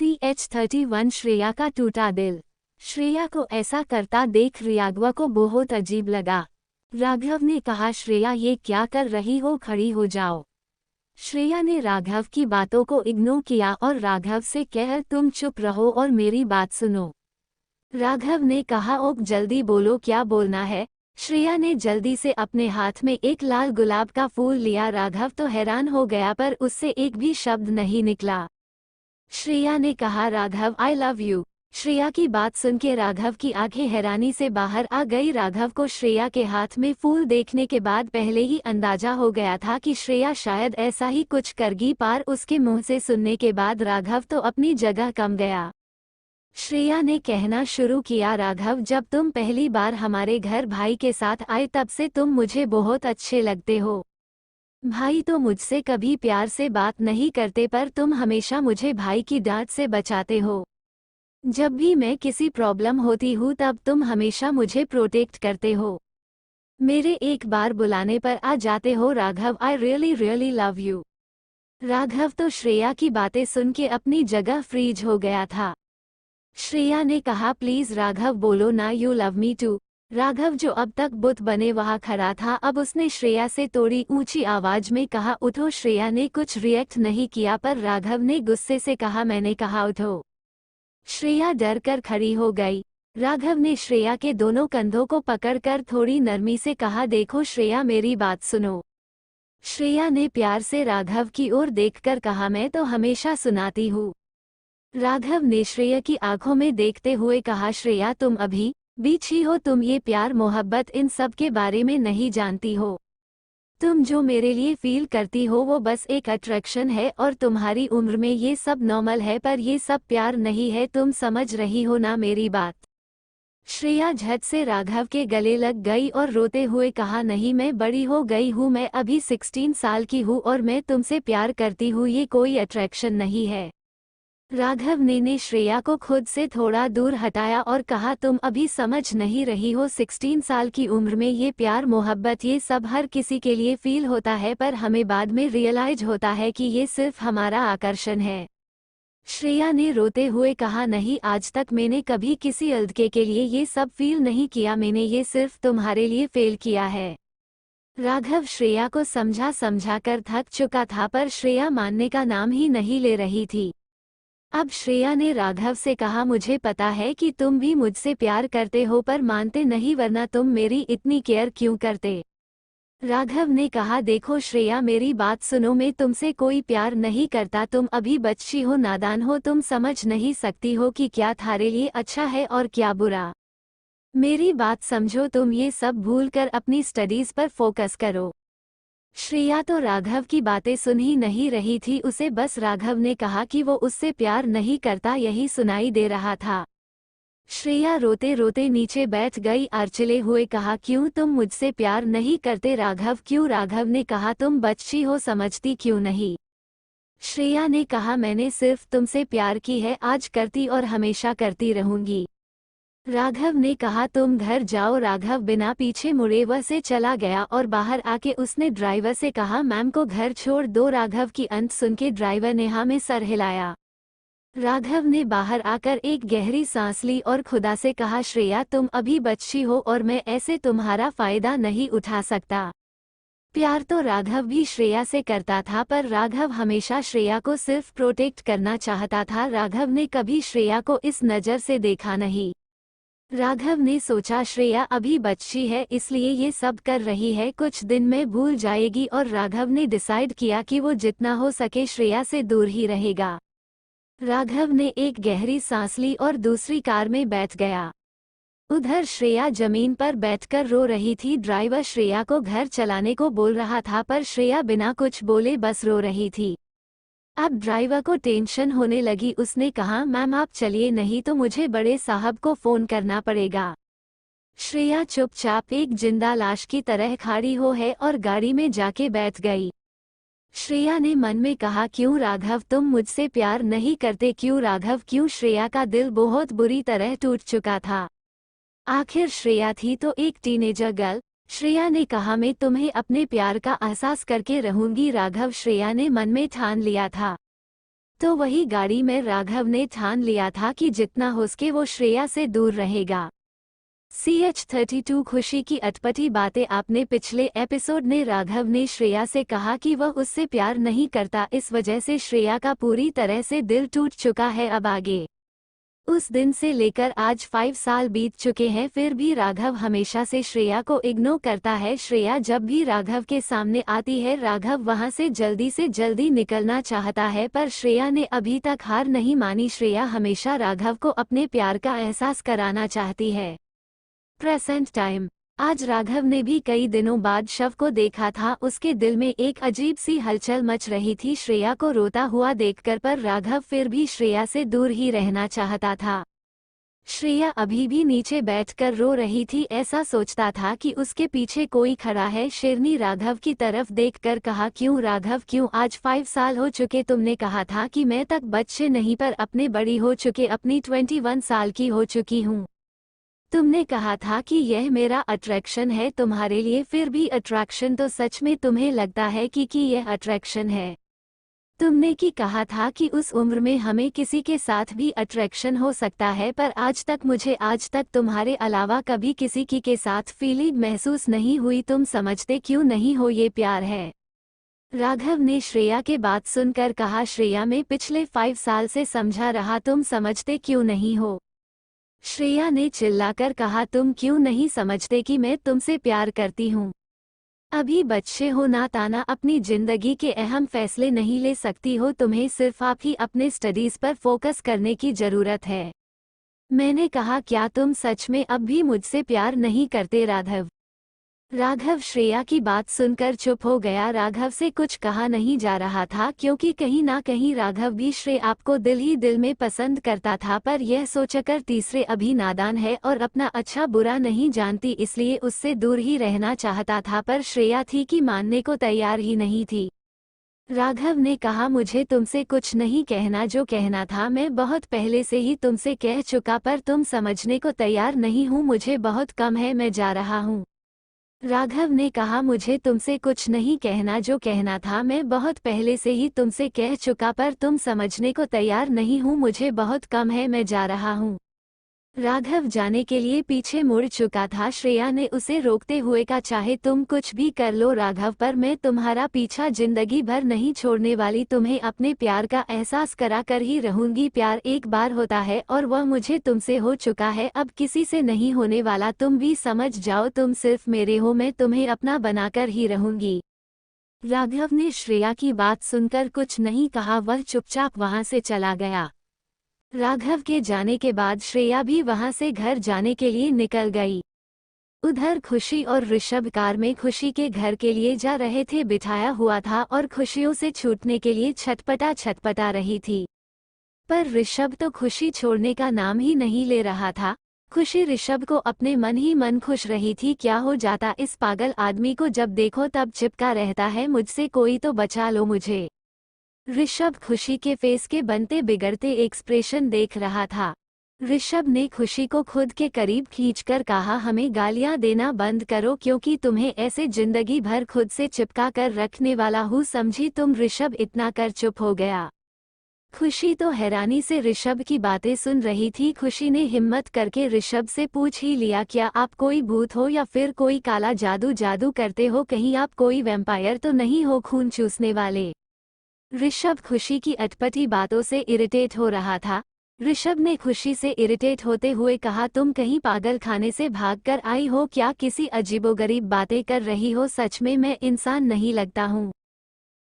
CH31 Shreya का टूटा दिल। श्रेया को ऐसा करता देख राघव को बहुत अजीब लगा। राघव ने कहा, श्रेया ये क्या कर रही हो, खड़ी हो जाओ। श्रेया ने राघव की बातों को इग्नोर किया और राघव से कहा, तुम चुप रहो और मेरी बात सुनो। राघव ने कहा, ओक जल्दी बोलो, क्या बोलना है। श्रेया ने जल्दी से अपने हाथ में एक लाल गुलाब का फूल लिया। राघव तो हैरान हो गया पर उससे एक भी शब्द नहीं निकला। श्रेया ने कहा, Raghav I love you. Shreya की बात सुन के राघव की आंखें हैरानी से बाहर आ गई। राघव को श्रेया के हाथ में फूल देखने के बाद पहले ही अंदाजा हो गया था कि श्रेया शायद ऐसा ही कुछ करेगी, पर उसके मुंह से सुनने के बाद राघव तो अपनी जगह कम गया। श्रेया ने कहना शुरू किया, राघव जब तुम पहली बार हमारे घर भाई के साथ आए तब से तुम मुझे बहुत अच्छे लगते हो। भाई तो मुझसे कभी प्यार से बात नहीं करते पर तुम हमेशा मुझे भाई की डांट से बचाते हो। जब भी मैं किसी प्रॉब्लम होती हूँ तब तुम हमेशा मुझे प्रोटेक्ट करते हो। मेरे एक बार बुलाने पर आ जाते हो। Raghav I really really love you. Raghav तो श्रेया की बातें सुन के अपनी जगह फ्रीज हो गया था। श्रेया ने कहा, प्लीज राघव बोलो ना, you love me too. Raghav जो अब तक बुत बने वहां खड़ा था, अब उसने श्रेया से थोड़ी ऊंची आवाज में कहा, उठो। श्रेया ने कुछ रिएक्ट नहीं किया पर राघव ने गुस्से से कहा, मैंने कहा उठो। श्रेया डर कर खड़ी हो गई। राघव ने श्रेया के दोनों कंधों को पकड़कर थोड़ी नरमी से कहा, देखो श्रेया मेरी बात सुनो। श्रेया ने प्यार से राघव की ओर देखकर कहा, मैं तो हमेशा सुनाती हूँ। राघव ने श्रेया की आंखों में देखते हुए कहा, श्रेया तुम अभी बीच ही हो, तुम ये प्यार मोहब्बत इन सब के बारे में नहीं जानती हो। तुम जो मेरे लिए फील करती हो वो बस एक अट्रैक्शन है और तुम्हारी उम्र में ये सब नॉर्मल है, पर ये सब प्यार नहीं है। तुम समझ रही हो ना मेरी बात। श्रेया झट से राघव के गले लग गई और रोते हुए कहा, नहीं मैं बड़ी हो गई हूँ, मैं अभी 16 साल की हूँ और मैं तुमसे प्यार करती हूँ, ये कोई अट्रैक्शन नहीं है। राघव ने श्रेया को खुद से थोड़ा दूर हटाया और कहा, तुम अभी समझ नहीं रही हो, 16 साल की उम्र में ये प्यार मोहब्बत ये सब हर किसी के लिए फील होता है, पर हमें बाद में रियलाइज होता है कि ये सिर्फ हमारा आकर्षण है। श्रेया ने रोते हुए कहा, नहीं आज तक मैंने कभी किसी लड़के के लिए ये सब फील नहीं किया, मैंने ये सिर्फ तुम्हारे लिए फेल किया है। राघव श्रेया को समझा समझा कर थक चुका था पर श्रेया मानने का नाम ही नहीं ले रही थी। अब श्रेया ने राघव से कहा, मुझे पता है कि तुम भी मुझसे प्यार करते हो पर मानते नहीं, वरना तुम मेरी इतनी केयर क्यों करते। राघव ने कहा, देखो श्रेया मेरी बात सुनो, मैं तुमसे कोई प्यार नहीं करता, तुम अभी बच्ची हो, नादान हो, तुम समझ नहीं सकती हो कि क्या थारे लिए अच्छा है और क्या बुरा। मेरी बात समझो, तुम ये सब भूलकर अपनी स्टडीज पर फोकस करो। श्रेया तो राघव की बातें सुन ही नहीं रही थी, उसे बस राघव ने कहा कि वो उससे प्यार नहीं करता यही सुनाई दे रहा था। श्रेया रोते रोते नीचे बैठ गई, आर्चले हुए कहा, क्यों तुम मुझसे प्यार नहीं करते राघव, क्यों। राघव ने कहा, तुम बच्ची हो, समझती क्यों नहीं। श्रेया ने कहा, मैंने सिर्फ तुमसे प्यार की है, आज करती और हमेशा करती रहूंगी। राघव ने कहा, तुम घर जाओ। राघव बिना पीछे मुड़े वह से चला गया और बाहर आके उसने ड्राइवर से कहा, मैम को घर छोड़ दो। राघव की अंत सुन के ड्राइवर ने हाँ में सर हिलाया। राघव ने बाहर आकर एक गहरी सांस ली और खुदा से कहा, श्रेया तुम अभी बच्ची हो और मैं ऐसे तुम्हारा फायदा नहीं उठा सकता। प्यार तो राघव भी श्रेया से करता था पर राघव हमेशा श्रेया को सिर्फ प्रोटेक्ट करना चाहता था। राघव ने कभी श्रेया को इस नज़र से देखा नहीं। राघव ने सोचा, श्रेया अभी बच्ची है इसलिए ये सब कर रही है, कुछ दिन में भूल जाएगी, और राघव ने डिसाइड किया कि वो जितना हो सके श्रेया से दूर ही रहेगा। राघव ने एक गहरी सांस ली और दूसरी कार में बैठ गया। उधर श्रेया जमीन पर बैठकर रो रही थी। ड्राइवर श्रेया को घर चलाने को बोल रहा था पर श्रेया बिना कुछ बोले बस रो रही थी। अब ड्राइवर को टेंशन होने लगी, उसने कहा, मैम आप चलिए, नहीं तो मुझे बड़े साहब को फोन करना पड़ेगा। श्रेया चुपचाप एक जिंदा लाश की तरह खड़ी हो है और गाड़ी में जाके बैठ गई। श्रेया ने मन में कहा, क्यों राघव तुम मुझसे प्यार नहीं करते, क्यों राघव क्यों। श्रेया का दिल बहुत बुरी तरह टूट चुका था। आखिर श्रेया थी तो एक टीनेजर गर्ल। श्रेया ने कहा, मैं तुम्हें अपने प्यार का एहसास करके रहूंगी। राघव श्रेया ने मन में ठान लिया था। तो वही गाड़ी में राघव ने ठान लिया था कि जितना हो सके वो श्रेया से दूर रहेगा। CH32 खुशी की अटपटी बातें। आपने पिछले एपिसोड में राघव ने श्रेया से कहा कि वह उससे प्यार नहीं करता, इस वजह से श्रेया का पूरी तरह से दिल टूट चुका है। अब आगे उस दिन से लेकर आज 5 साल बीत चुके हैं, फिर भी राघव हमेशा से श्रेया को इग्नोर करता है। श्रेया जब भी राघव के सामने आती है, राघव वहां से जल्दी निकलना चाहता है, पर श्रेया ने अभी तक हार नहीं मानी। श्रेया हमेशा राघव को अपने प्यार का एहसास कराना चाहती है। Present time. आज राघव ने भी कई दिनों बाद शव को देखा था। उसके दिल में एक अजीब सी हलचल मच रही थी श्रेया को रोता हुआ देखकर, पर राघव फिर भी श्रेया से दूर ही रहना चाहता था। श्रेया अभी भी नीचे बैठकर रो रही थी, ऐसा सोचता था कि उसके पीछे कोई खड़ा है। शेरनी राघव की तरफ देखकर कहा, क्यों राघव क्यों? आज 5 साल हो चुके, तुमने कहा था कि मैं तक बच्चे नहीं पर अपने बड़ी हो चुके, अपनी 21 साल की हो चुकी हूँ। तुमने कहा था कि यह मेरा अट्रैक्शन है तुम्हारे लिए, फिर भी अट्रैक्शन तो सच में तुम्हें लगता है कि यह अट्रैक्शन है। तुमने कहा था कि उस उम्र में हमें किसी के साथ भी अट्रैक्शन हो सकता है, पर आज तक तुम्हारे अलावा कभी किसी के साथ फीलिंग महसूस नहीं हुई। तुम समझते क्यों नहीं हो ये प्यार है? राघव ने श्रेया के बात सुनकर कहा, श्रेया मैं पिछले 5 साल से समझा रहा, तुम समझते क्यों नहीं हो? श्रेया ने चिल्लाकर कहा, तुम क्यों नहीं समझते कि मैं तुमसे प्यार करती हूँ? अभी बच्चे हो ना ताना, अपनी जिंदगी के अहम फैसले नहीं ले सकती हो, तुम्हें सिर्फ आप ही अपने स्टडीज पर फोकस करने की जरूरत है। मैंने कहा, क्या तुम सच में अब भी मुझसे प्यार नहीं करते राघव? राघव श्रेया की बात सुनकर चुप हो गया। राघव से कुछ कहा नहीं जा रहा था, क्योंकि कहीं ना कहीं राघव भी श्रेया को दिल ही दिल में पसंद करता था, पर यह सोचकर तीसरे अभी नादान है और अपना अच्छा बुरा नहीं जानती, इसलिए उससे दूर ही रहना चाहता था, पर श्रेया थी कि मानने को तैयार ही नहीं थी। राघव ने कहा, मुझे तुमसे कुछ नहीं कहना, जो कहना था मैं बहुत पहले से ही तुमसे कह चुका, पर तुम समझने को तैयार नहीं हूँ। मुझे बहुत कम है, मैं जा रहा हूँ। राघव ने कहा, मुझे तुमसे कुछ नहीं कहना, जो कहना था मैं बहुत पहले से ही तुमसे कह चुका, पर तुम समझने को तैयार नहीं हूँ। मुझे बहुत कम है, मैं जा रहा हूँ। राघव जाने के लिए पीछे मुड़ चुका था। श्रेया ने उसे रोकते हुए कहा, चाहे तुम कुछ भी कर लो राघव, पर मैं तुम्हारा पीछा जिंदगी भर नहीं छोड़ने वाली। तुम्हें अपने प्यार का एहसास करा कर ही रहूंगी। प्यार एक बार होता है और वह मुझे तुमसे हो चुका है, अब किसी से नहीं होने वाला। तुम भी समझ जाओ, तुम सिर्फ मेरे हो, मैं तुम्हें अपना बनाकर ही रहूंगी। राघव ने श्रेया की बात सुनकर कुछ नहीं कहा, वह चुपचाप वहां से चला गया। राघव के जाने के बाद श्रेया भी वहां से घर जाने के लिए निकल गई। उधर खुशी और ऋषभ कार में खुशी के घर के लिए जा रहे थे। बिठाया हुआ था और खुशियों से छूटने के लिए छटपटा रही थी, पर ऋषभ तो खुशी छोड़ने का नाम ही नहीं ले रहा था। खुशी ऋषभ को अपने मन ही मन खुश रही थी। क्या हो जाता इस पागल आदमी को, जब देखो तब चिपका रहता है मुझसे, कोई तो बचा लो मुझे। ऋषभ खुशी के फेस के बनते बिगड़ते एक्सप्रेशन देख रहा था। ऋषभ ने खुशी को खुद के करीब खींचकर कहा, हमें गालियां देना बंद करो, क्योंकि तुम्हें ऐसे जिंदगी भर खुद से चिपका कर रखने वाला हूँ, समझी तुम? ऋषभ इतना कर चुप हो गया। खुशी तो हैरानी से ऋषभ की बातें सुन रही थी। खुशी ने हिम्मत करके ऋषभ से पूछ ही लिया, क्या आप कोई भूत हो या फिर कोई काला जादू करते हो? कहीं आप कोई वैम्पायर तो नहीं हो, खून चूसने वाले? ऋषभ खुशी की अटपटी बातों से इरिटेट हो रहा था। ऋषभ ने खुशी से इरिटेट होते हुए कहा, तुम कहीं पागल खाने से भागकर आई हो क्या? किसी अजीबोगरीब बातें कर रही हो? सच में मैं इंसान नहीं लगता हूँ।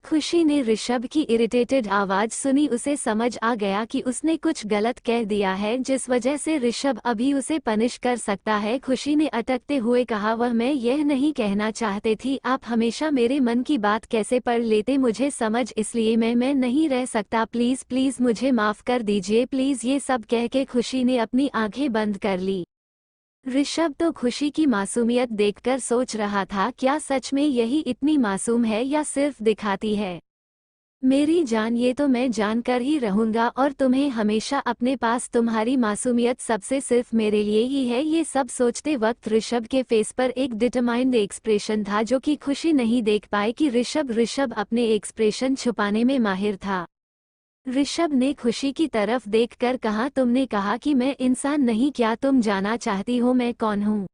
खुशी ने ऋषभ की इरिटेटेड आवाज सुनी। उसे समझ आ गया कि उसने कुछ गलत कह दिया है, जिस वजह से ऋषभ अभी उसे पनिश कर सकता है। खुशी ने अटकते हुए कहा, वह मैं यह नहीं कहना चाहती थी। आप हमेशा मेरे मन की बात कैसे पढ़ लेते मुझे समझ, इसलिए मैं नहीं रह सकता। प्लीज प्लीज मुझे माफ कर दीजिए प्लीज। ये सब कह के खुशी ने अपनी आंखें बंद कर ली। ऋषभ तो खुशी की मासूमियत देखकर सोच रहा था, क्या सच में यही इतनी मासूम है या सिर्फ दिखाती है? मेरी जान, ये तो मैं जानकर ही रहूंगा और तुम्हें हमेशा अपने पास। तुम्हारी मासूमियत सबसे सिर्फ मेरे लिए ही है। ये सब सोचते वक्त ऋषभ के फेस पर एक डिटरमाइंड एक्सप्रेशन था, जो कि खुशी नहीं देख पाई कि ऋषभ अपने एक्सप्रेशन छुपाने में माहिर था। ऋषभ ने खुशी की तरफ देखकर कहा, तुमने कहा कि मैं इंसान नहीं, क्या तुम जानना चाहती हो मैं कौन हूँ?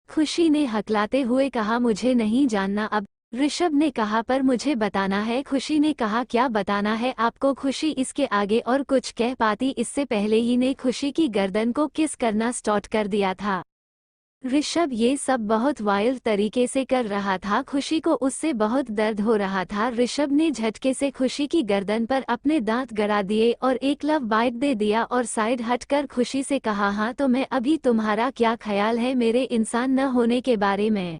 खुशी ने हकलाते हुए कहा, मुझे नहीं जानना अब। ऋषभ ने कहा, पर मुझे बताना है। खुशी ने कहा, क्या बताना है आपको? खुशी इसके आगे और कुछ कह पाती इससे पहले ही ने खुशी की गर्दन को किस करना स्टार्ट कर दिया था। ऋषभ ये सब बहुत वाइल्ड तरीके से कर रहा था। खुशी को उससे बहुत दर्द हो रहा था। ऋषभ ने झटके से खुशी की गर्दन पर अपने दांत गड़ा दिए और एक लव बाइट दे दिया और साइड हटकर खुशी से कहा, हाँ तो मैं अभी तुम्हारा क्या ख्याल है मेरे इंसान न होने के बारे में?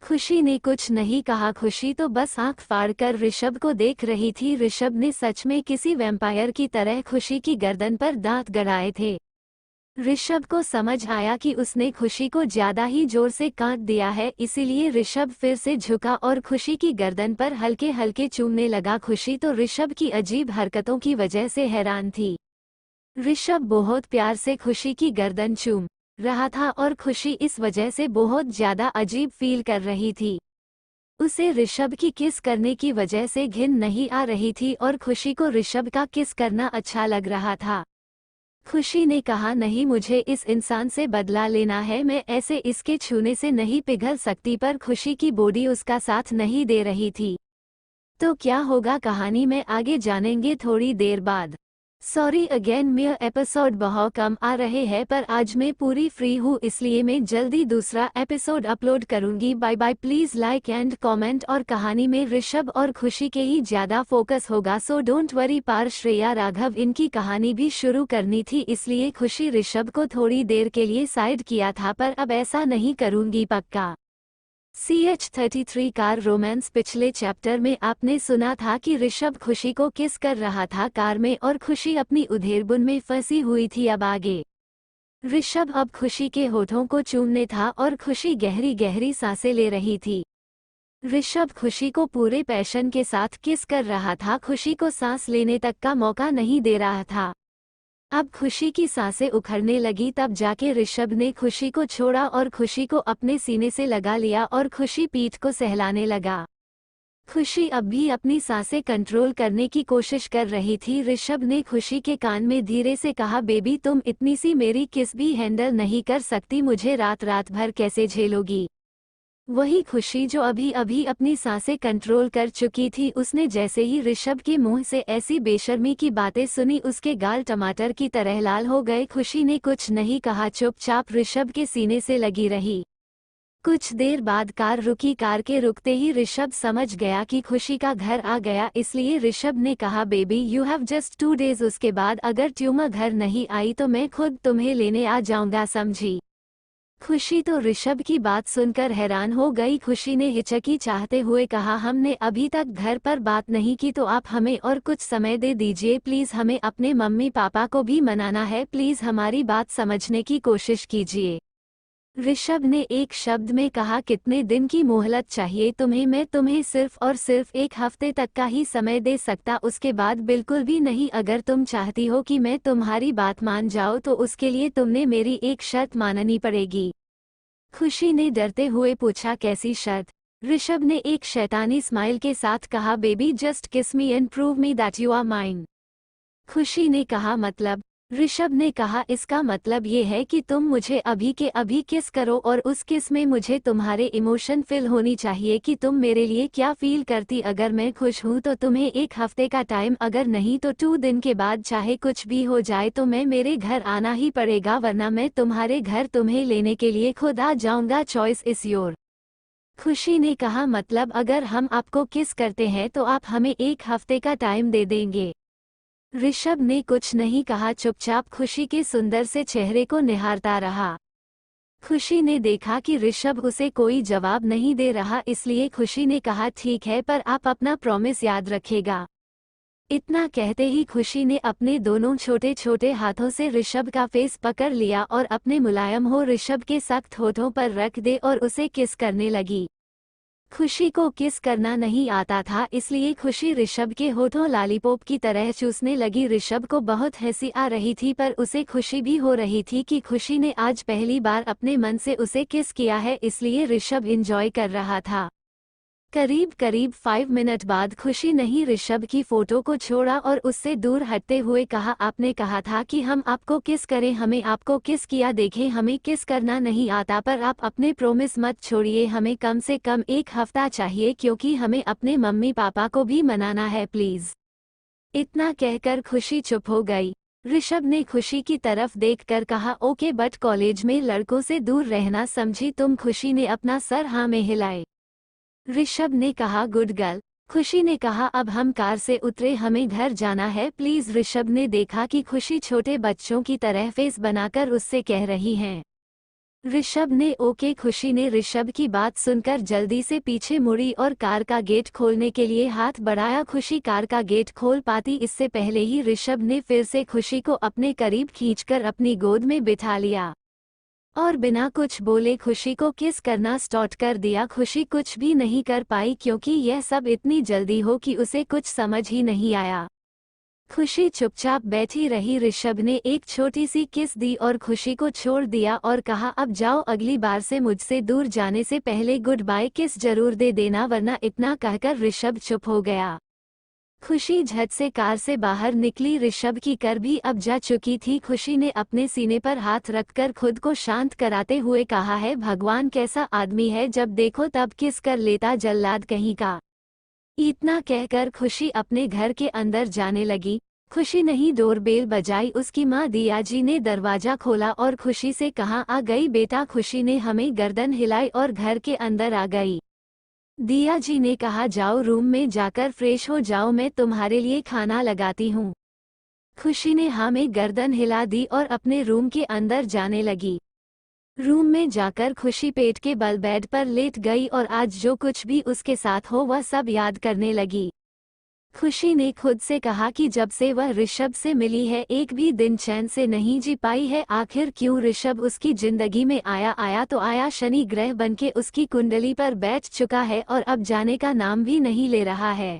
खुशी ने कुछ नहीं कहा। खुशी तो बस आंख फाड़कर ऋषभ को देख रही थी। ऋषभ ने सच में किसी वैम्पायर की तरह खुशी की गर्दन पर दांत गड़ाए थे। ऋषभ को समझ आया कि उसने खुशी को ज्यादा ही जोर से काट दिया है, इसीलिए ऋषभ फिर से झुका और खुशी की गर्दन पर हल्के हल्के चूमने लगा। खुशी तो ऋषभ की अजीब हरकतों की वजह से हैरान थी। ऋषभ बहुत प्यार से खुशी की गर्दन चूम रहा था और खुशी इस वजह से बहुत ज्यादा अजीब फील कर रही थी। उसे ऋषभ की किस करने की वजह से घिन नहीं आ रही थी और खुशी को ऋषभ का किस करना अच्छा लग रहा था। खुशी ने कहा, नहीं मुझे इस इंसान से बदला लेना है, मैं ऐसे इसके छूने से नहीं पिघल सकती। पर खुशी की बॉडी उसका साथ नहीं दे रही थी। तो क्या होगा कहानी में आगे जानेंगे थोड़ी देर बाद। सॉरी अगेन, मेरे एपिसोड बहुत कम आ रहे हैं पर आज मैं पूरी फ्री हूँ इसलिए मैं जल्दी दूसरा एपिसोड अपलोड करूँगी। Bye bye. Please like and comment. और कहानी में ऋषभ और खुशी के ही ज्यादा फोकस होगा, सो डोंट वरी। पार श्रेया राघव इनकी कहानी भी शुरू करनी थी इसलिए खुशी ऋषभ को थोड़ी देर के लिए साइड किया था, पर अब ऐसा नहीं करूँगी पक्का। CH33 car romance. पिछले चैप्टर में आपने सुना था कि ऋषभ खुशी को किस कर रहा था कार में और खुशी अपनी उधेड़बुन में फंसी हुई थी। अब आगे ऋषभ अब खुशी के होठों को चूमने था और खुशी गहरी गहरी सांसें ले रही थी। ऋषभ खुशी को पूरे पैशन के साथ किस कर रहा था, खुशी को सांस लेने तक का मौका नहीं दे रहा था। अब खुशी की सांसें उखड़ने लगी, तब जाके ऋषभ ने खुशी को छोड़ा और खुशी को अपने सीने से लगा लिया और खुशी पीठ को सहलाने लगा। खुशी अब भी अपनी सांसें कंट्रोल करने की कोशिश कर रही थी। ऋषभ ने खुशी के कान में धीरे से कहा, बेबी तुम इतनी सी मेरी किस भी हैंडल नहीं कर सकती, मुझे रात रात भर कैसे झेलोगी? वही खुशी जो अभी अभी अपनी सांसें कंट्रोल कर चुकी थी, उसने जैसे ही ऋषभ के मुंह से ऐसी बेशर्मी की बातें सुनी उसके गाल टमाटर की तरह लाल हो गए। खुशी ने कुछ नहीं कहा, चुपचाप ऋषभ के सीने से लगी रही। कुछ देर बाद कार रुकी। कार के रुकते ही ऋषभ समझ गया कि खुशी का घर आ गया, इसलिए ऋषभ ने कहा, baby you have just 2 days, उसके बाद अगर ट्यूमर घर नहीं आई तो मैं खुद तुम्हें लेने आ जाऊंगा, समझी? खुशी तो ऋषभ की बात सुनकर हैरान हो गई। खुशी ने हिचकी चाहते हुए कहा, हमने अभी तक घर पर बात नहीं की तो आप हमें और कुछ समय दे दीजिए प्लीज, हमें अपने मम्मी पापा को भी मनाना है, प्लीज हमारी बात समझने की कोशिश कीजिए। ऋषभ ने एक शब्द में कहा, कितने दिन की मोहलत चाहिए तुम्हें? मैं तुम्हें सिर्फ और सिर्फ 1 हफ्ते तक का ही समय दे सकता, उसके बाद बिल्कुल भी नहीं। अगर तुम चाहती हो कि मैं तुम्हारी बात मान जाऊं तो उसके लिए तुमने मेरी एक शर्त माननी पड़ेगी। खुशी ने डरते हुए पूछा, कैसी शर्त? ऋषभ ने एक शैतानी स्माइल के साथ कहा, baby just kiss me and prove me that you are mine. Khushi ने कहा, मतलब? ऋषभ ने कहा, इसका मतलब ये है कि तुम मुझे अभी के अभी किस करो और उस किस में मुझे तुम्हारे इमोशन फील होनी चाहिए कि तुम मेरे लिए क्या फील करती। अगर मैं खुश हूँ तो तुम्हें 1 हफ्ते का टाइम, अगर नहीं तो 2 दिन के बाद, चाहे कुछ भी हो जाए तो मैं मेरे घर आना ही पड़ेगा, वरना मैं तुम्हारे घर तुम्हें लेने के लिए खुद आ जाऊंगा। Choice is your. खुशी ने कहा, मतलब अगर हम आपको किस करते हैं तो आप हमें 1 हफ्ते का टाइम दे देंगे? ऋषभ ने कुछ नहीं कहा, चुपचाप खुशी के सुंदर से चेहरे को निहारता रहा। खुशी ने देखा कि ऋषभ उसे कोई जवाब नहीं दे रहा, इसलिए खुशी ने कहा, ठीक है, पर आप अपना प्रॉमिस याद रखेगा। इतना कहते ही खुशी ने अपने दोनों छोटे छोटे हाथों से ऋषभ का फेस पकड़ लिया और अपने मुलायम हो ऋषभ के सख्त होठों पर रख दे और उसे किस करने लगी। खुशी को किस करना नहीं आता था, इसलिए खुशी ऋषभ के होठों लॉलीपॉप की तरह चूसने लगी। ऋषभ को बहुत हंसी आ रही थी, पर उसे खुशी भी हो रही थी कि खुशी ने आज पहली बार अपने मन से उसे किस किया है, इसलिए ऋषभ एंजॉय कर रहा था। करीब करीब 5 मिनट बाद खुशी नहीं ऋषभ की फोटो को छोड़ा और उससे दूर हटते हुए कहा, आपने कहा था कि हम आपको किस करें, हमें आपको किस किया, देखें हमें किस करना नहीं आता, पर आप अपने प्रोमिस मत छोड़िए, हमें कम से कम 1 हफ्ता चाहिए क्योंकि हमें अपने मम्मी पापा को भी मनाना है प्लीज। इतना कहकर खुशी चुप हो गई। ऋषभ ने खुशी की तरफ देखकर कहा, ओके बट कॉलेज में लड़कों से दूर रहना समझी तुम। खुशी ने अपना सर हाँ में हिलाए। ऋषभ ने कहा, गुड गर्ल। खुशी ने कहा, अब हम कार से उतरे, हमें घर जाना है प्लीज। ऋषभ ने देखा कि खुशी छोटे बच्चों की तरह फेस बनाकर उससे कह रही हैं। ऋषभ ने ओके। खुशी ने ऋषभ की बात सुनकर जल्दी से पीछे मुड़ी और कार का गेट खोलने के लिए हाथ बढ़ाया। खुशी कार का गेट खोल पाती इससे पहले ही ऋषभ ने फिर से खुशी को अपने करीब खींचकर अपनी गोद में बिठा लिया और बिना कुछ बोले खुशी को किस करना स्टार्ट कर दिया। खुशी कुछ भी नहीं कर पाई क्योंकि यह सब इतनी जल्दी हो कि उसे कुछ समझ ही नहीं आया। खुशी चुपचाप बैठी रही। ऋषभ ने एक छोटी सी किस दी और खुशी को छोड़ दिया और कहा, अब जाओ, अगली बार से मुझसे दूर जाने से पहले गुड बाय किस जरूर दे देना वरना। इतना कहकर ऋषभ चुप हो गया। खुशी झट से कार से बाहर निकली। ऋषभ की कर भी अब जा चुकी थी। खुशी ने अपने सीने पर हाथ रखकर खुद को शांत कराते हुए कहा है, भगवान कैसा आदमी है, जब देखो तब किस कर लेता जल्लाद कहीं का। इतना कहकर खुशी अपने घर के अंदर जाने लगी। खुशी नहीं डोरबेल बजाई। उसकी माँ दिया जी ने दरवाजा खोला और खुशी से कहा, आ गई बेटा। खुशी ने हमें गर्दन हिलाई और घर के अंदर आ गई। दिया जी ने कहा, जाओ रूम में जाकर फ्रेश हो जाओ, मैं तुम्हारे लिए खाना लगाती हूँ। खुशी ने हाँ में गर्दन हिला दी और अपने रूम के अंदर जाने लगी। रूम में जाकर खुशी पेट के बल बेड पर लेट गई और आज जो कुछ भी उसके साथ हो वह सब याद करने लगी। खुशी ने खुद से कहा कि जब से वह ऋषभ से मिली है एक भी दिन चैन से नहीं जी पाई है। आखिर क्यों ऋषभ उसकी जिंदगी में आया तो आया, शनि ग्रह बनके उसकी कुंडली पर बैठ चुका है और अब जाने का नाम भी नहीं ले रहा है।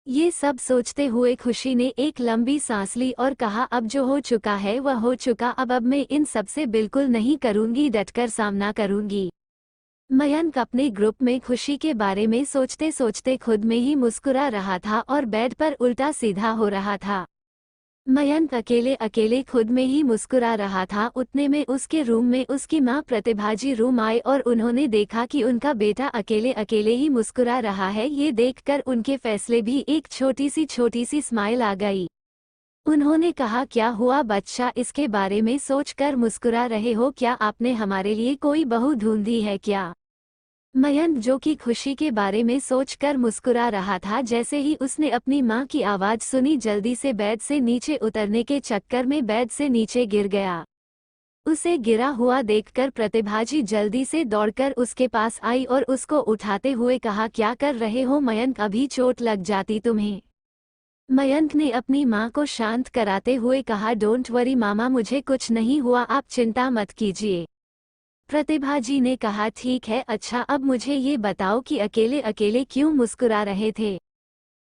ये सब सोचते हुए खुशी ने एक लंबी सांस ली और कहा, अब जो हो चुका है वह हो चुका, अब मैं इन सब से बिल्कुल नहीं करूंगी, डटकर सामना करूंगी। मयंक अपने ग्रुप में खुशी के बारे में सोचते सोचते खुद में ही मुस्कुरा रहा था और बेड पर उल्टा सीधा हो रहा था। मयंक अकेले अकेले खुद में ही मुस्कुरा रहा था। उतने में उसके रूम में उसकी माँ प्रतिभा जी रूम आए और उन्होंने देखा कि उनका बेटा अकेले अकेले ही मुस्कुरा रहा है। ये देखकर उनके फैसले भी एक छोटी सी स्माइल आ गई। उन्होंने कहा, क्या हुआ बच्चा, इसके बारे में सोचकर मुस्कुरा रहे हो क्या? आपने हमारे लिए कोई बहू ढूंढी है क्या? मयंक जो कि खुशी के बारे में सोचकर मुस्कुरा रहा था, जैसे ही उसने अपनी माँ की आवाज सुनी जल्दी से बेड से नीचे उतरने के चक्कर में बेड से नीचे गिर गया। उसे गिरा हुआ देखकर प्रतिभा जी जल्दी से दौड़कर उसके पास आई और उसको उठाते हुए कहा, क्या कर रहे हो मयंक, अभी चोट लग जाती तुम्हें। मयंक ने अपनी माँ को शांत कराते हुए कहा, डोंट वरी मामा, मुझे कुछ नहीं हुआ, आप चिंता मत कीजिए। प्रतिभा जी ने कहा, ठीक है, अच्छा अब मुझे ये बताओ कि अकेले अकेले क्यों मुस्कुरा रहे थे।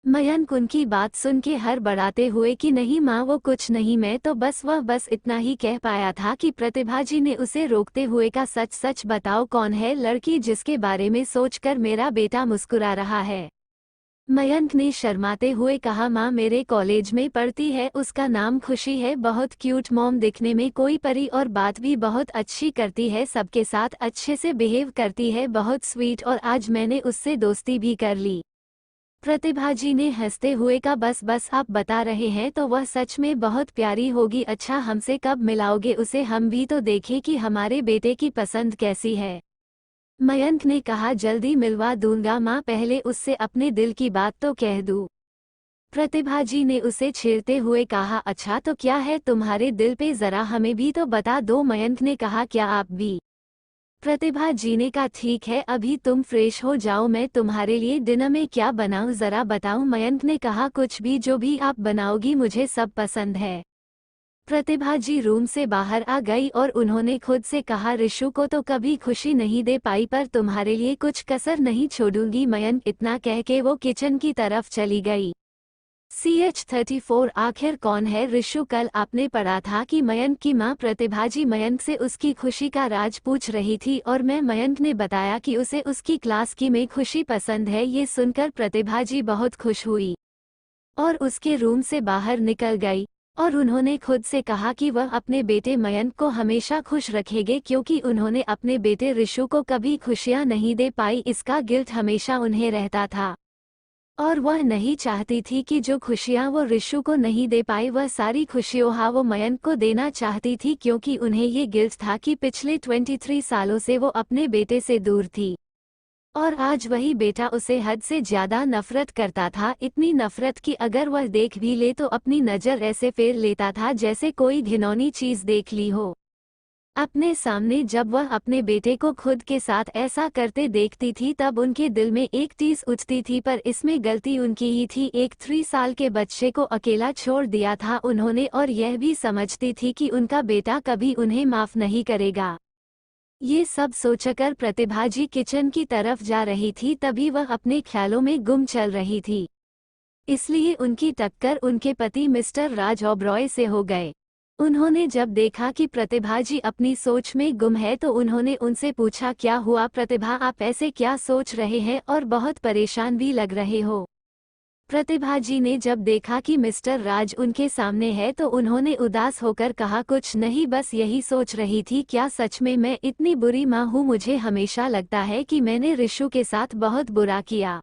मयंक उनकी बात सुन के हड़बड़ाते हुए कि नहीं माँ वो कुछ नहीं, मैं तो बस इतना ही कह पाया था कि प्रतिभा जी ने उसे रोकते हुए कहा, सच सच बताओ कौन है लड़की जिसके बारे में सोचकर मेरा बेटा मुस्कुरा रहा है। मयंक ने शर्माते हुए कहा, माँ मेरे कॉलेज में पढ़ती है, उसका नाम खुशी है, बहुत क्यूट मॉम, दिखने में कोई परी और बात भी बहुत अच्छी करती है, सबके साथ अच्छे से बिहेव करती है, बहुत स्वीट, और आज मैंने उससे दोस्ती भी कर ली। प्रतिभा जी ने हंसते हुए कहा, बस आप बता रहे हैं तो वह सच में बहुत प्यारी होगी। अच्छा हमसे कब मिलाओगे उसे, हम भी तो देखें कि हमारे बेटे की पसंद कैसी है। मयंक ने कहा, जल्दी मिलवा दूंगा माँ, पहले उससे अपने दिल की बात तो कह दूं। प्रतिभा जी ने उसे छेड़ते हुए कहा, अच्छा तो क्या है तुम्हारे दिल पे, जरा हमें भी तो बता दो। मयंक ने कहा, क्या आप भी? प्रतिभा जी ने कहा, ठीक है अभी तुम फ्रेश हो जाओ, मैं तुम्हारे लिए डिनर में क्या बनाऊं जरा बताऊं। मयंक ने कहा, कुछ भी, जो भी आप बनाओगी मुझे सब पसंद है। प्रतिभा जी रूम से बाहर आ गई और उन्होंने खुद से कहा, ऋषु को तो कभी खुशी नहीं दे पाई पर तुम्हारे लिए कुछ कसर नहीं छोड़ूंगी। मयंक इतना कह के वो किचन की तरफ चली गई। CH34 आखिर कौन है ऋषु? कल आपने पढ़ा था कि मयंक की मां प्रतिभा जी मयंक से उसकी खुशी का राज पूछ रही थी और मयंक ने बताया कि उसे उसकी क्लास की में खुशी पसंद है। ये सुनकर प्रतिभा जी बहुत खुश हुई और उसके रूम से बाहर निकल गई और उन्होंने खुद से कहा कि वह अपने बेटे मयंक को हमेशा खुश रखेंगे, क्योंकि उन्होंने अपने बेटे ऋषु को कभी खुशियां नहीं दे पाई। इसका गिल्ट हमेशा उन्हें रहता था और वह नहीं चाहती थी कि जो खुशियां वो ऋषु को नहीं दे पाई वह सारी खुशियां वो मयंक को देना चाहती थी, क्योंकि उन्हें ये गिल्ट था कि पिछले 23 सालों से वो अपने बेटे से दूर थी और आज वही बेटा उसे हद से ज्यादा नफरत करता था। इतनी नफरत कि अगर वह देख भी ले तो अपनी नज़र ऐसे फेर लेता था जैसे कोई घिनौनी चीज देख ली हो अपने सामने। जब वह अपने बेटे को खुद के साथ ऐसा करते देखती थी तब उनके दिल में एक टीस उठती थी, पर इसमें गलती उनकी ही थी। एक 3 साल के बच्चे को अकेला छोड़ दिया था उन्होंने और यह भी समझती थी कि उनका बेटा कभी उन्हें माफ नहीं करेगा। ये सब सोचकर प्रतिभा जी किचन की तरफ जा रही थी, तभी वह अपने ख्यालों में गुम चल रही थी। इसलिए उनकी टक्कर उनके पति मिस्टर राज ओबरॉय से हो गए। उन्होंने जब देखा कि प्रतिभा जी अपनी सोच में गुम है तो उन्होंने उनसे पूछा, क्या हुआ प्रतिभा, आप ऐसे क्या सोच रहे हैं और बहुत परेशान भी लग रहे हो। प्रतिभा जी ने जब देखा कि मिस्टर राज उनके सामने है तो उन्होंने उदास होकर कहा, कुछ नहीं, बस यही सोच रही थी। क्या सच में मैं इतनी बुरी माँ हूँ? मुझे हमेशा लगता है कि मैंने ऋषु के साथ बहुत बुरा किया।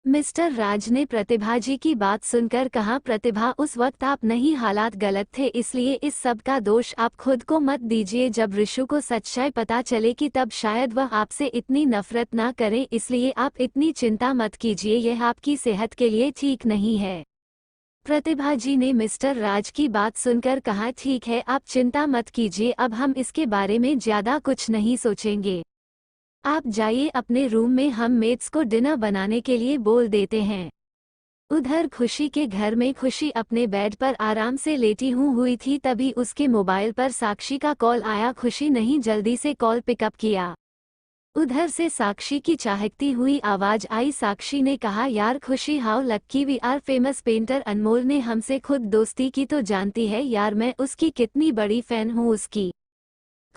मिस्टर राज ने प्रतिभा जी की बात सुनकर कहा, प्रतिभा, उस वक्त आप नहीं, हालात गलत थे, इसलिए इस सब का दोष आप खुद को मत दीजिए। जब ऋषु को सच्चाई पता चले कि तब शायद वह आपसे इतनी नफरत ना करे, इसलिए आप इतनी चिंता मत कीजिए, यह आपकी सेहत के लिए ठीक नहीं है। प्रतिभा जी ने मिस्टर राज की बात सुनकर कहा, ठीक है, आप चिंता मत कीजिए, अब हम इसके बारे में ज्यादा कुछ नहीं सोचेंगे। आप जाइए अपने रूम में, हम मेट्स को डिनर बनाने के लिए बोल देते हैं। उधर खुशी के घर में खुशी अपने बेड पर आराम से लेटी हुई थी, तभी उसके मोबाइल पर साक्षी का कॉल आया। खुशी नहीं जल्दी से कॉल पिकअप किया। उधर से साक्षी की चहकती हुई आवाज आई। साक्षी ने कहा, यार Khushi, how lucky we are, famous painter Anmol ने हमसे खुद दोस्ती की, तो जानती है यार मैं उसकी कितनी बड़ी फैन हूँ उसकी।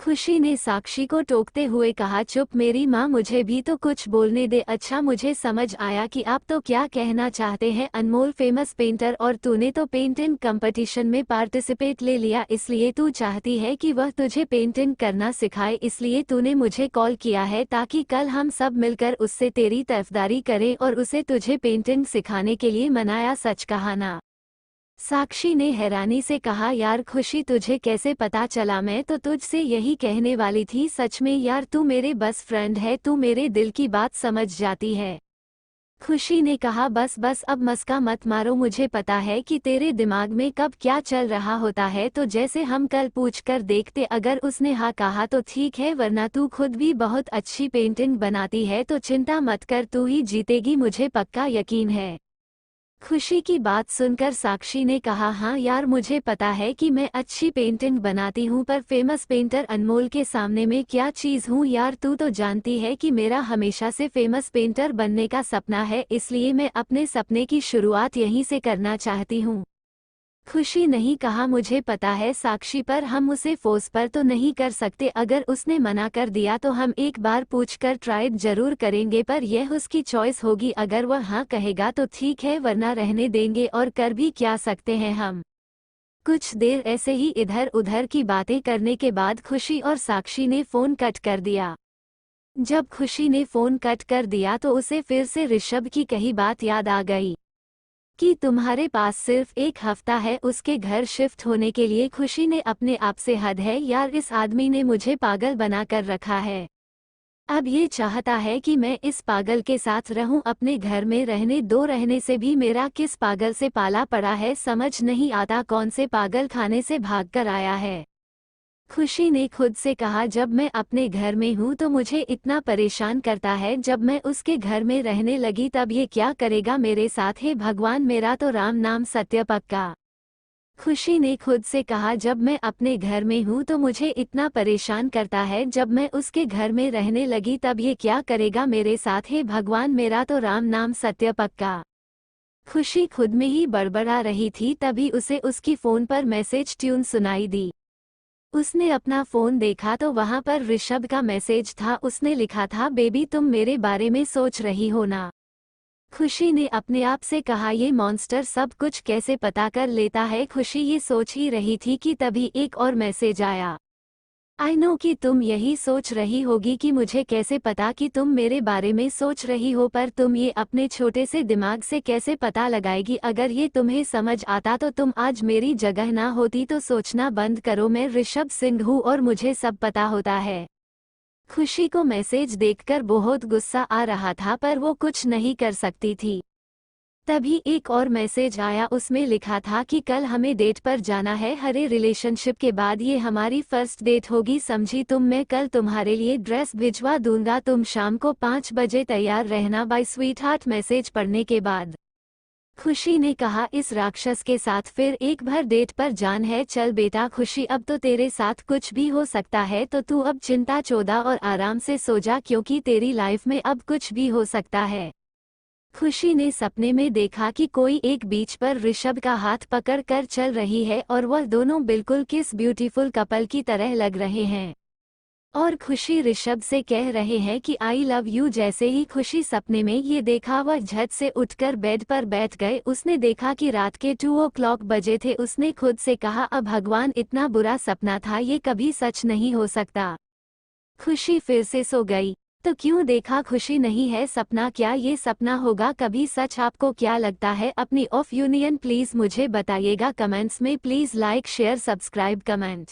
खुशी ने साक्षी को टोकते हुए कहा, चुप मेरी माँ, मुझे भी तो कुछ बोलने दे। अच्छा, मुझे समझ आया कि आप तो क्या कहना चाहते हैं अनमोल, फेमस पेंटर, और तूने तो पेंटिंग कंपटीशन में पार्टिसिपेट ले लिया, इसलिए तू चाहती है कि वह तुझे पेंटिंग करना सिखाए, इसलिए तूने मुझे कॉल किया है ताकि कल हम सब मिलकर उससे तेरी तरफदारी करें और उसे तुझे पेंटिंग सिखाने के लिए मनाया, सच कहा ना? साक्षी ने हैरानी से कहा, यार खुशी, तुझे कैसे पता चला? मैं तो तुझसे यही कहने वाली थी। सच में यार, तू मेरे बेस्ट फ्रेंड है, तू मेरे दिल की बात समझ जाती है। खुशी ने कहा, बस बस अब मस्का मत मारो, मुझे पता है कि तेरे दिमाग में कब क्या चल रहा होता है, तो जैसे हम कल पूछ कर देखते, अगर उसने हाँ कहा तो ठीक है, वरना तू खुद भी बहुत अच्छी पेंटिंग बनाती है, तो चिंता मत कर, तू ही जीतेगी, मुझे पक्का यकीन है। खुशी की बात सुनकर साक्षी ने कहा, हाँ यार, मुझे पता है कि मैं अच्छी पेंटिंग बनाती हूँ, पर फेमस पेंटर अनमोल के सामने मैं क्या चीज़ हूँ यार? तू तो जानती है कि मेरा हमेशा से फेमस पेंटर बनने का सपना है, इसलिए मैं अपने सपने की शुरुआत यहीं से करना चाहती हूँ। खुशी नहीं कहा, मुझे पता है साक्षी, पर हम उसे फोर्स पर तो नहीं कर सकते, अगर उसने मना कर दिया तो हम एक बार पूछकर ट्राई जरूर करेंगे, पर यह उसकी चॉइस होगी, अगर वह हाँ कहेगा तो ठीक है, वरना रहने देंगे, और कर भी क्या सकते हैं हम। कुछ देर ऐसे ही इधर उधर की बातें करने के बाद खुशी और साक्षी ने फोन कट कर दिया। जब खुशी ने फोन कट कर दिया तो उसे फिर से ऋषभ की कही बात याद आ गई कि तुम्हारे पास सिर्फ 1 हफ्ता है उसके घर शिफ्ट होने के लिए। खुशी ने अपने आप से, हद है यार, इस आदमी ने मुझे पागल बना कर रखा है। अब ये चाहता है कि मैं इस पागल के साथ रहूं, अपने घर में रहने दो, रहने से भी मेरा किस पागल से पाला पड़ा है, समझ नहीं आता कौन से पागल खाने से भाग कर आया है। खुशी ने खुद से कहा, जब मैं अपने घर में हूँ तो मुझे इतना परेशान करता है, जब मैं उसके घर में रहने लगी तब ये क्या करेगा मेरे साथ, हे भगवान, मेरा तो राम नाम सत्य पक्का। खुशी ने खुद से कहा, जब मैं अपने घर में हूँ तो मुझे इतना परेशान करता है, जब मैं उसके घर में रहने लगी तब ये क्या करेगा मेरे साथ, हे भगवान, मेरा तो राम नाम सत्य पक्का। खुशी खुद में ही बड़बड़ा रही थी, तभी उसे उसकी फ़ोन पर मैसेज ट्यून सुनाई दी। उसने अपना फ़ोन देखा तो वहाँ पर ऋषभ का मैसेज था। उसने लिखा था, बेबी तुम मेरे बारे में सोच रही हो ना? खुशी ने अपने आप से कहा, ये मॉन्स्टर सब कुछ कैसे पता कर लेता है। खुशी ये सोच ही रही थी कि तभी एक और मैसेज आया। आई नो कि तुम यही सोच रही होगी कि मुझे कैसे पता कि तुम मेरे बारे में सोच रही हो, पर तुम ये अपने छोटे से दिमाग से कैसे पता लगाएगी? अगर ये तुम्हें समझ आता तो तुम आज मेरी जगह ना होती। तो सोचना बंद करो, मैं ऋषभ सिंह हूँ और मुझे सब पता होता है। खुशी को मैसेज देखकर बहुत गुस्सा आ रहा था, पर वो कुछ नहीं कर सकती थी। तभी एक और मैसेज आया, उसमें लिखा था कि कल हमें डेट पर जाना है। हरे रिलेशनशिप के बाद ये हमारी फर्स्ट डेट होगी, समझी तुम? मैं कल तुम्हारे लिए ड्रेस भिजवा दूंगा, तुम शाम को 5 बजे तैयार रहना, बाय स्वीट हार्ट। मैसेज पढ़ने के बाद खुशी ने कहा, इस राक्षस के साथ फिर एक बार डेट पर जान है। चल बेटा खुशी, अब तो तेरे साथ कुछ भी हो सकता है, तो तू अब चिंता चोदा और आराम से सो जा, क्योंकि तेरी लाइफ में अब कुछ भी हो सकता है। खुशी ने सपने में देखा कि कोई एक बीच पर ऋषभ का हाथ पकड़ कर चल रही है और वह दोनों बिल्कुल किस ब्यूटीफुल कपल की तरह लग रहे हैं। और खुशी ऋषभ से कह रहे हैं कि आई लव यू। जैसे ही खुशी सपने में ये देखा, वह झट से उठकर बेड पर बैठ गए। उसने देखा कि रात के 2 बजे थे। उसने खुद से कहा, अब भगवान, इतना बुरा सपना था, ये कभी सच नहीं हो सकता। खुशी फिर से सो गई। तो क्यों देखा? खुशी नहीं है सपना, क्या ये सपना होगा कभी सच? आपको क्या लगता है? अपनी ऑफ यूनियन प्लीज मुझे बताइएगा कमेंट्स में। Please like share subscribe comment.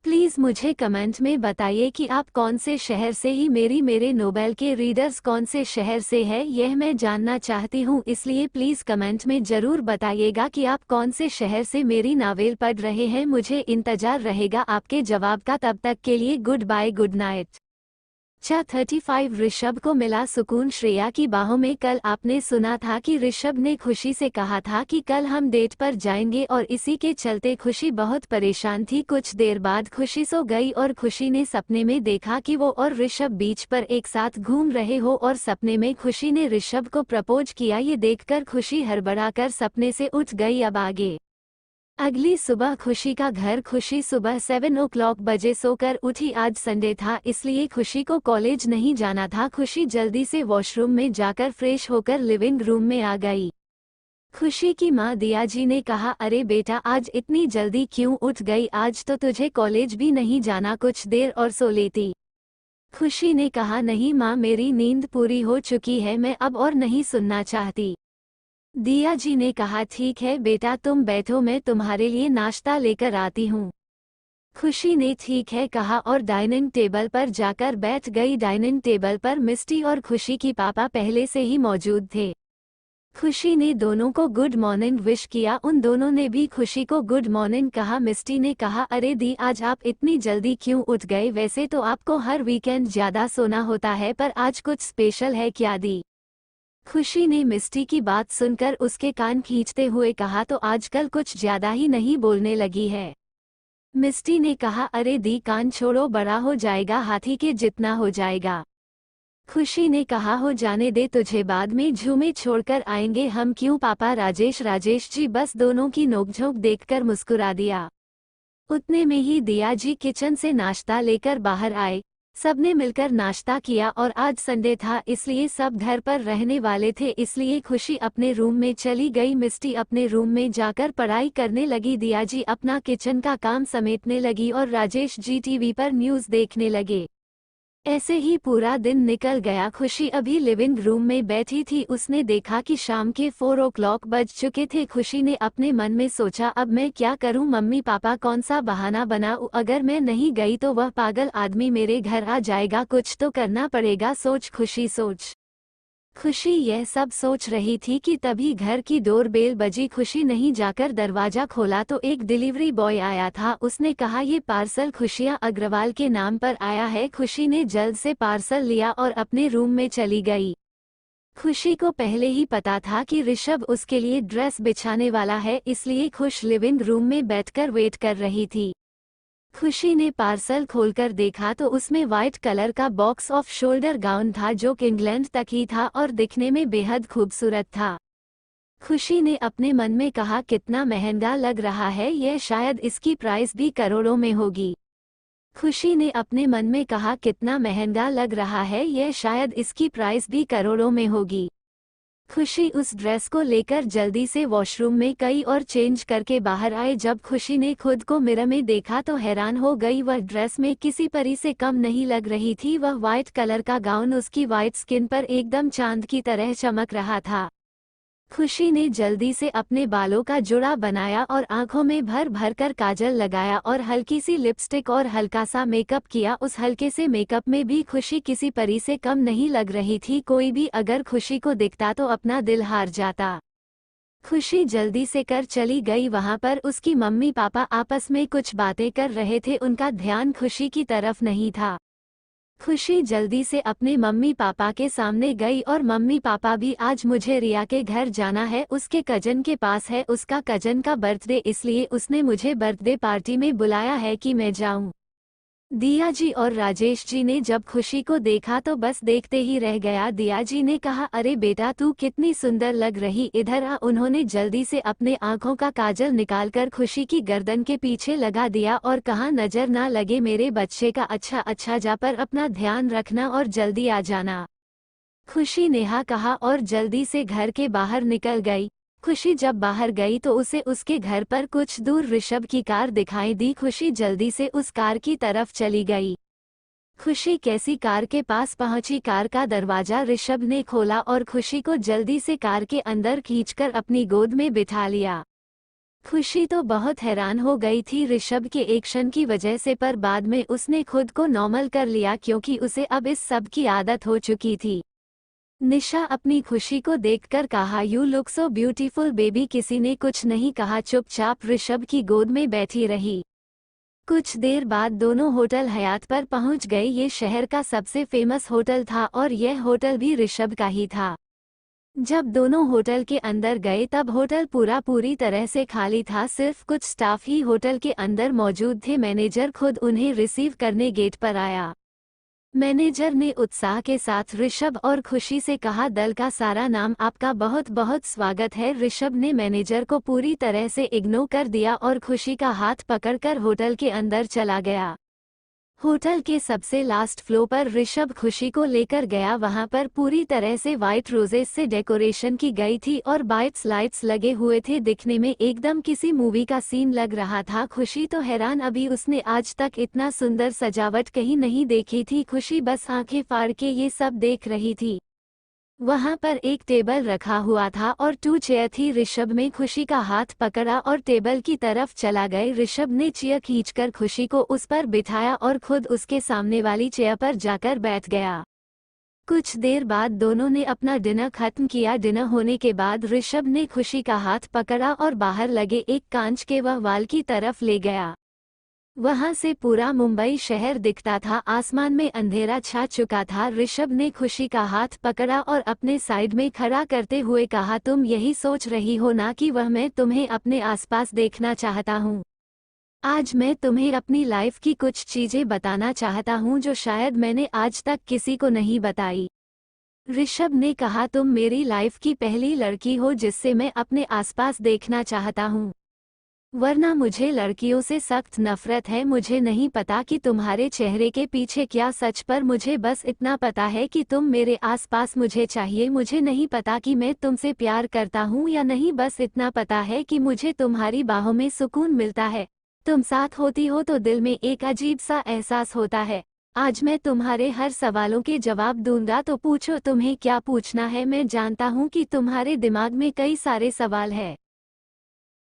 Please मुझे कमेंट में बताइए कि आप कौन से शहर से ही मेरे नोबेल के रीडर्स कौन से शहर से है, यह मैं जानना चाहती हूँ। इसलिए प्लीज कमेंट में जरूर बताइएगा कि आप कौन से शहर से मेरी नावेल पढ़ रहे हैं। मुझे इंतजार रहेगा आपके जवाब का। तब तक के लिए goodbye, good night. 35 Rishabh को मिला सुकून श्रेया की बाहों में। कल आपने सुना था कि ऋषभ ने खुशी से कहा था कि कल हम डेट पर जाएंगे, और इसी के चलते खुशी बहुत परेशान थी। कुछ देर बाद खुशी सो गई और खुशी ने सपने में देखा कि वो और ऋषभ बीच पर एक साथ घूम रहे हो, और सपने में खुशी ने ऋषभ को प्रपोज किया। ये देखकर खुशी हड़बड़ाकर सपने से उठ गई। अब आगे अगली सुबह खुशी का घर। खुशी सुबह 7 बजे सोकर उठी। आज संडे था, इसलिए खुशी को कॉलेज नहीं जाना था। खुशी जल्दी से वॉशरूम में जाकर फ्रेश होकर लिविंग रूम में आ गई। खुशी की माँ दिया जी ने कहा, अरे बेटा आज इतनी जल्दी क्यों उठ गई? आज तो तुझे कॉलेज भी नहीं जाना, कुछ देर और सो लेती। खुशी ने कहा, नहीं माँ, मेरी नींद पूरी हो चुकी है, मैं अब और नहीं सुनना चाहती। दिया जी ने कहा, ठीक है बेटा तुम बैठो, मैं तुम्हारे लिए नाश्ता लेकर आती हूँ। खुशी ने ठीक है कहा और डाइनिंग टेबल पर जाकर बैठ गई। डाइनिंग टेबल पर मिस्टी और खुशी की पापा पहले से ही मौजूद थे। खुशी ने दोनों को गुड मॉर्निंग विश किया, उन दोनों ने भी खुशी को गुड मॉर्निंग कहा। मिस्टी ने कहा, अरे दी, आज आप इतनी जल्दी क्यों उठ गए? वैसे तो आपको हर वीकेंड ज्यादा सोना होता है, पर आज कुछ स्पेशल है क्या दी? खुशी ने मिस्टी की बात सुनकर उसके कान खींचते हुए कहा, तो आजकल कुछ ज्यादा ही नहीं बोलने लगी है। मिस्टी ने कहा, अरे दी कान छोड़ो, बड़ा हो जाएगा, हाथी के जितना हो जाएगा। खुशी ने कहा, हो जाने दे, तुझे बाद में झूमे छोड़कर आएंगे हम। क्यों पापा? राजेश जी बस दोनों की नोकझोंक देखकर मुस्कुरा दिया। उतने में ही दिया जी किचन से नाश्ता लेकर बाहर आए। सबने मिलकर नाश्ता किया, और आज संडे था इसलिए सब घर पर रहने वाले थे, इसलिए खुशी अपने रूम में चली गई। मिस्टी अपने रूम में जाकर पढ़ाई करने लगी। दिया जी अपना किचन का काम समेटने लगी और राजेश जी टीवी पर न्यूज़ देखने लगे। ऐसे ही पूरा दिन निकल गया। खुशी अभी लिविंग रूम में बैठी थी। उसने देखा कि शाम के 4 बज चुके थे। खुशी ने अपने मन में सोचा, अब मैं क्या करूं? मम्मी पापा कौन सा बहाना बनाऊं? अगर मैं नहीं गई तो वह पागल आदमी मेरे घर आ जाएगा, कुछ तो करना पड़ेगा। खुशी यह सब सोच रही थी कि तभी घर की डोरबेल बजी। खुशी नहीं जाकर दरवाजा खोला तो एक डिलीवरी बॉय आया था। उसने कहा, ये पार्सल खुशियां अग्रवाल के नाम पर आया है। खुशी ने जल्द से पार्सल लिया और अपने रूम में चली गई। खुशी को पहले ही पता था कि ऋषभ उसके लिए ड्रेस बिछाने वाला है, इसलिए खुश लिविंग रूम में बैठकर वेट कर रही थी। खुशी ने पार्सल खोलकर देखा तो उसमें व्हाइट कलर का बॉक्स ऑफ शोल्डर गाउन था, जो इंग्लैंड तक ही था और दिखने में बेहद खूबसूरत था। खुशी ने अपने मन में कहा कितना महंगा लग रहा है यह, शायद इसकी प्राइस भी करोड़ों में होगी। खुशी ने अपने मन में कहा कितना महंगा लग रहा है यह, शायद इसकी प्राइस भी करोड़ों में होगी। खुशी उस ड्रेस को लेकर जल्दी से वॉशरूम में गई और चेंज करके बाहर आए। जब खुशी ने खुद को मिरर में देखा तो हैरान हो गई, वह ड्रेस में किसी परी से कम नहीं लग रही थी। वह वाइट कलर का गाउन उसकी वाइट स्किन पर एकदम चांद की तरह चमक रहा था। खुशी ने जल्दी से अपने बालों का जुड़ा बनाया और आंखों में भर भर कर काजल लगाया और हल्की सी लिपस्टिक और हल्का सा मेकअप किया। उस हल्के से मेकअप में भी खुशी किसी परी से कम नहीं लग रही थी। कोई भी अगर खुशी को दिखता तो अपना दिल हार जाता। खुशी जल्दी से कर चली गई। वहां पर उसकी मम्मी पापा आपस में कुछ बातें कर रहे थे, उनका ध्यान खुशी की तरफ नहीं था। खुशी जल्दी से अपने मम्मी पापा के सामने गई और मम्मी पापा भी, आज मुझे रिया के घर जाना है, उसके कजन के पास है, उसका कजन का बर्थडे, इसलिए उसने मुझे बर्थडे पार्टी में बुलाया है कि मैं जाऊं। दिया जी और राजेश जी ने जब खुशी को देखा तो बस देखते ही रह गया। दिया जी ने कहा, अरे बेटा तू कितनी सुंदर लग रही, इधर आ। उन्होंने जल्दी से अपने आंखों का काजल निकालकर खुशी की गर्दन के पीछे लगा दिया और कहा, नजर ना लगे मेरे बच्चे का, अच्छा जा, पर अपना ध्यान रखना और जल्दी आ जाना। खुशी ने हाँ कहा और जल्दी से घर के बाहर निकल गई। खुशी जब बाहर गई तो उसे उसके घर पर कुछ दूर ऋषभ की कार दिखाई दी। खुशी जल्दी से उस कार की तरफ चली गई। खुशी कैसी कार के पास पहुंची, कार का दरवाजा ऋषभ ने खोला और खुशी को जल्दी से कार के अंदर खींचकर अपनी गोद में बिठा लिया। खुशी तो बहुत हैरान हो गई थी ऋषभ के एक्शन की वजह से, पर बाद में उसने खुद को नॉर्मल कर लिया क्योंकि उसे अब इस सब की आदत हो चुकी थी। निशा अपनी खुशी को देखकर कहा, you look so beautiful baby. किसी ने कुछ नहीं कहा, चुपचाप ऋषभ की गोद में बैठी रही। कुछ देर बाद दोनों होटल हयात पर पहुंच गए। ये शहर का सबसे फेमस होटल था और यह होटल भी ऋषभ का ही था। जब दोनों होटल के अंदर गए तब होटल पूरी तरह से खाली था, सिर्फ कुछ स्टाफ ही होटल के अंदर मौजूद थे। मैनेजर खुद उन्हें रिसीव करने गेट पर आया। मैनेजर ने उत्साह के साथ ऋषभ और खुशी से कहा, दल का सारा नाम आपका बहुत बहुत स्वागत है। ऋषभ ने मैनेजर को पूरी तरह से इग्नोर कर दिया और खुशी का हाथ पकड़कर होटल के अंदर चला गया। होटल के सबसे लास्ट फ्लोर पर ऋषभ खुशी को लेकर गया। वहां पर पूरी तरह से व्हाइट रोजेस से डेकोरेशन की गई थी और बाइट्स लाइट्स लगे हुए थे, दिखने में एकदम किसी मूवी का सीन लग रहा था। खुशी तो हैरान, अभी उसने आज तक इतना सुंदर सजावट कहीं नहीं देखी थी। खुशी बस आंखें फाड़ के ये सब देख रही थी। वहां पर एक टेबल रखा हुआ था और 2 चेयर थी। ऋषभ ने खुशी का हाथ पकड़ा और टेबल की तरफ चला गए। ऋषभ ने चेयर खींचकर खुशी को उस पर बिठाया और खुद उसके सामने वाली चेयर पर जाकर बैठ गया। कुछ देर बाद दोनों ने अपना डिनर खत्म किया। डिनर होने के बाद ऋषभ ने खुशी का हाथ पकड़ा और बाहर लगे एक कांच के वह वाल की तरफ ले गया। वहां से पूरा मुंबई शहर दिखता था। आसमान में अंधेरा छा चुका था। ऋषभ ने खुशी का हाथ पकड़ा और अपने साइड में खड़ा करते हुए कहा, तुम यही सोच रही हो ना कि वह मैं तुम्हें अपने आसपास देखना चाहता हूँ। आज मैं तुम्हें अपनी लाइफ की कुछ चीजें बताना चाहता हूँ जो शायद मैंने आज तक किसी को नहीं बताई। ऋषभ ने कहा, तुम मेरी लाइफ की पहली लड़की हो जिससे मैं अपने आसपास देखना चाहता हूँ, वरना मुझे लड़कियों से सख्त नफरत है। मुझे नहीं पता कि तुम्हारे चेहरे के पीछे क्या सच, पर मुझे बस इतना पता है कि तुम मेरे आसपास मुझे चाहिए। मुझे नहीं पता कि मैं तुमसे प्यार करता हूँ या नहीं, बस इतना पता है कि मुझे तुम्हारी बाहों में सुकून मिलता है। तुम साथ होती हो तो दिल में एक अजीब सा एहसास होता है। आज मैं तुम्हारे हर सवालों के जवाब दूंगा, तो पूछो तुम्हें क्या पूछना है। मैं जानता हूँ कि तुम्हारे दिमाग में कई सारे सवाल है।